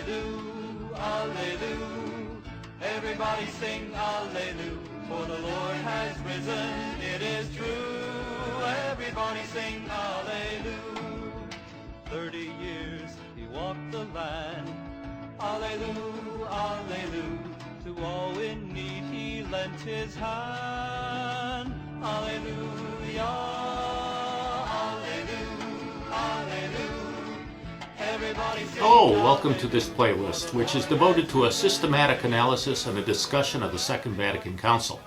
Alleluia, Alleluia. Everybody sing Alleluia, for the Lord has risen, it is true. Everybody sing Alleluia. 30 years he walked the land. Alleluia, Alleluia. To all in need he lent his hand. Alleluia, Alleluia, Alleluia. Everybody sing. Hello, welcome to this playlist, which is devoted to a systematic analysis and a discussion of the Second Vatican Council.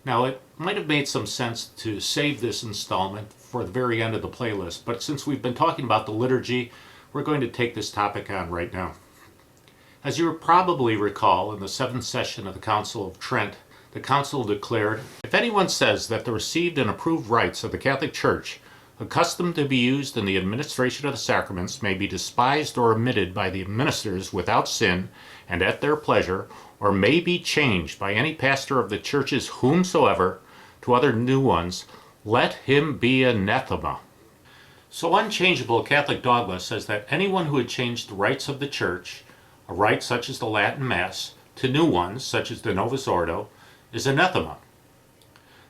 Now, it might have made some sense to save this installment for the very end of the playlist, but since we've been talking about the liturgy, we're going to take this topic on right now. As you probably recall, in the 7th session of the Council of Trent, the Council declared, "If anyone says that the received and approved rites of the Catholic Church, accustomed to be used in the administration of the sacraments, may be despised or omitted by the ministers without sin and at their pleasure, or may be changed by any pastor of the churches whomsoever to other new ones, let him be anathema." So unchangeable Catholic dogma says that anyone who had changed the rites of the Church, a rite such as the Latin Mass, to new ones such as the novus ordo, is anathema.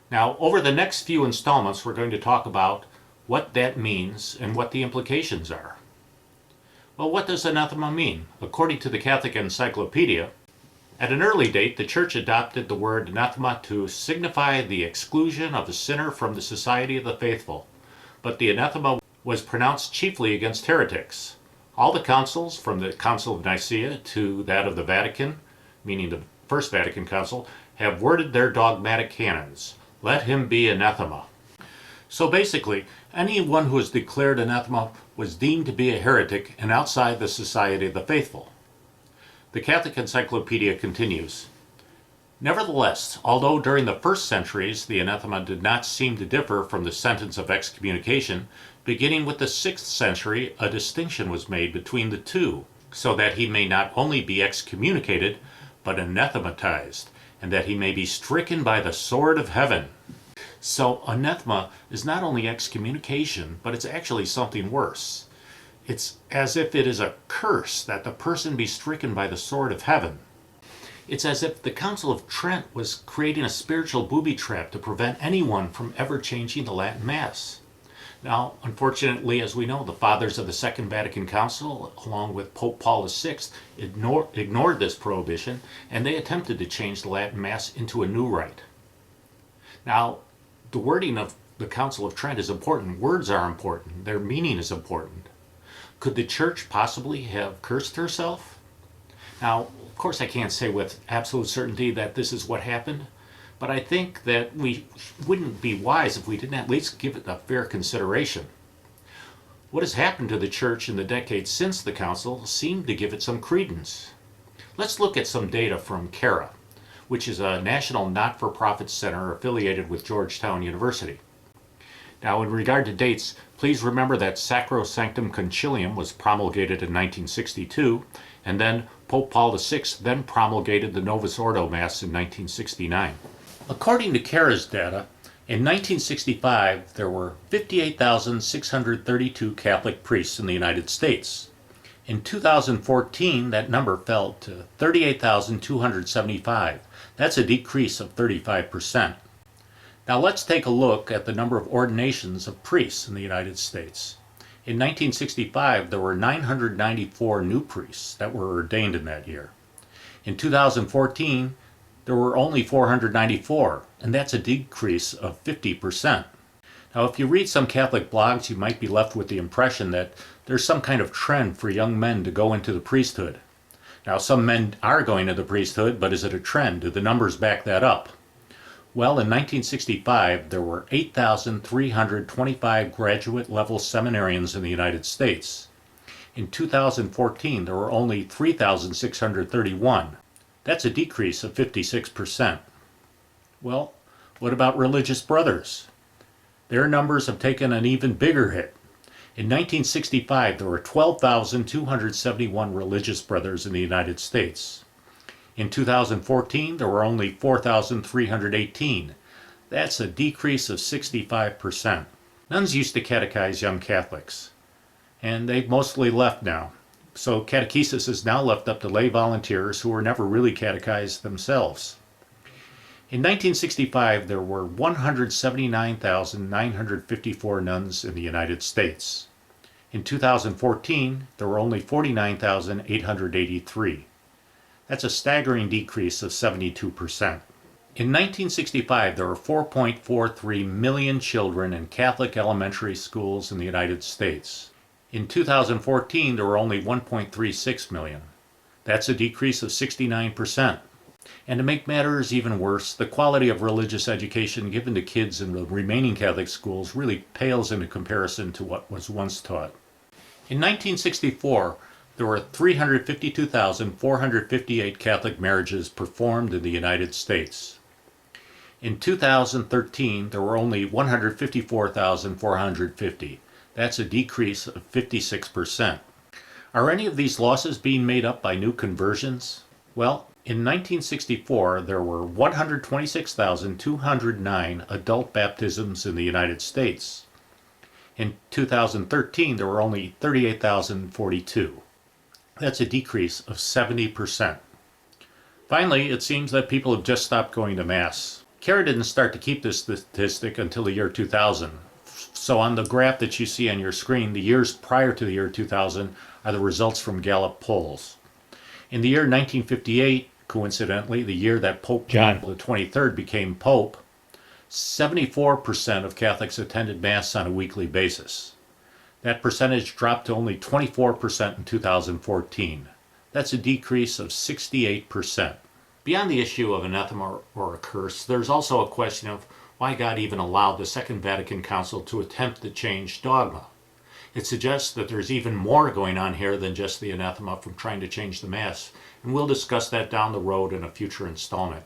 Now, over the next few installments, we're going to talk about what that means and what the implications are. Well, what does anathema mean? According to the Catholic Encyclopedia, at an early date, the Church adopted the word anathema to signify the exclusion of a sinner from the society of the faithful, but the anathema was pronounced chiefly against heretics. All the councils, from the Council of Nicaea to that of the Vatican, meaning the First Vatican Council, have worded their dogmatic canons, "Let him be anathema." So basically, anyone who was declared anathema was deemed to be a heretic and outside the society of the faithful. The Catholic Encyclopedia continues, "Nevertheless, although during the first centuries the anathema did not seem to differ from the sentence of excommunication, beginning with the 6th century a distinction was made between the two, so that he may not only be excommunicated, but anathematized, and that he may be stricken by the sword of heaven." So anathema is not only excommunication, but it's actually something worse. It's as if it is a curse that the person be stricken by the sword of heaven. It's as if the Council of Trent was creating a spiritual booby trap to prevent anyone from ever changing the Latin Mass. Now, unfortunately, as we know, the fathers of the Second Vatican Council, along with Pope Paul VI, ignored this prohibition, and they attempted to change the Latin Mass into a new rite. Now, the wording of the Council of Trent is important. Words are important. Their meaning is important. Could the Church possibly have cursed herself? Now, of course, I can't say with absolute certainty that this is what happened, but I think that we wouldn't be wise if we didn't at least give it a fair consideration. What has happened to the Church in the decades since the Council seemed to give it some credence. Let's look at some data from CARA, which is a national not-for-profit center affiliated with Georgetown University. Now, in regard to dates, please remember that Sacrosanctum Concilium was promulgated in 1962, and then Pope Paul VI then promulgated the Novus Ordo Mass in 1969. According to CARA's data, in 1965 there were 58,632 Catholic priests in the United States. In 2014, that number fell to 38,275. That's a decrease of 35%. Now let's take a look at the number of ordinations of priests in the United States. In 1965, there were 994 new priests that were ordained in that year. In 2014, there were only 494, and that's a decrease of 50%. Now, if you read some Catholic blogs, you might be left with the impression that there's some kind of trend for young men to go into the priesthood. Now, some men are going into the priesthood, but is it a trend? Do the numbers back that up? Well, in 1965, there were 8,325 graduate-level seminarians in the United States. In 2014, there were only 3,631. That's a decrease of 56%. Well, what about religious brothers? Their numbers have taken an even bigger hit. In 1965, there were 12,271 religious brothers in the United States. In 2014, there were only 4,318. That's a decrease of 65%. Nuns used to catechize young Catholics, and they've mostly left now. So catechesis is now left up to lay volunteers who were never really catechized themselves. In 1965, there were 179,954 nuns in the United States. In 2014, there were only 49,883. That's a staggering decrease of 72%. In 1965, there were 4.43 million children in Catholic elementary schools in the United States. In 2014, there were only 1.36 million. That's a decrease of 69%. And to make matters even worse, the quality of religious education given to kids in the remaining Catholic schools really pales into comparison to what was once taught. In 1964, there were 352,458 Catholic marriages performed in the United States. In 2013, there were only 154,450. That's a decrease of 56%. Are any of these losses being made up by new conversions? Well, in 1964, there were 126,209 adult baptisms in the United States. In 2013, there were only 38,042. That's a decrease of 70%. Finally, it seems that people have just stopped going to Mass. CARE didn't start to keep this statistic until the year 2000. So on the graph that you see on your screen, the years prior to the year 2000 are the results from Gallup polls. In the year 1958, coincidentally, the year that Pope John XXIII became Pope, 74% of Catholics attended Mass on a weekly basis. That percentage dropped to only 24% in 2014. That's a decrease of 68%. Beyond the issue of anathema or a curse, there's also a question of why God even allowed the Second Vatican Council to attempt to change dogma. It suggests that there's even more going on here than just the anathema from trying to change the Mass, and we'll discuss that down the road in a future installment.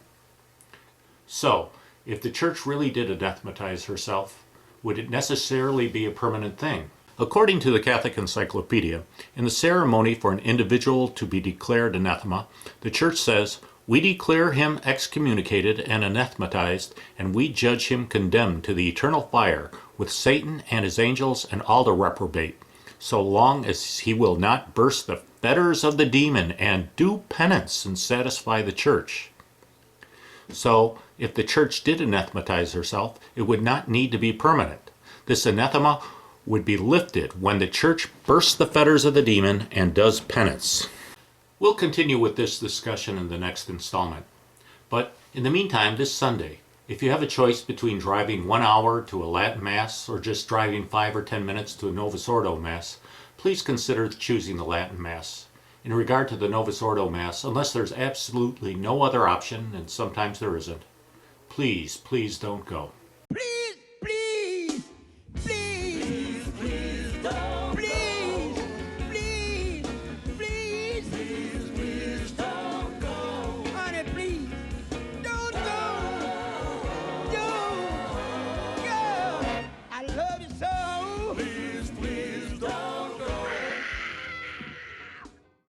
So, if the Church really did anathematize herself, would it necessarily be a permanent thing? According to the Catholic Encyclopedia, in the ceremony for an individual to be declared anathema, the Church says, "We declare him excommunicated and anathematized, and we judge him condemned to the eternal fire with Satan and his angels and all the reprobate, so long as he will not burst the fetters of the demon and do penance and satisfy the Church." So, if the Church did anathematize herself, it would not need to be permanent. This anathema would be lifted when the Church bursts the fetters of the demon and does penance. We'll continue with this discussion in the next installment. But in the meantime, this Sunday, if you have a choice between driving 1 hour to a Latin Mass or just driving 5 or 10 minutes to a Novus Ordo Mass, please consider choosing the Latin Mass. In regard to the Novus Ordo Mass, unless there's absolutely no other option, and sometimes there isn't, please don't go.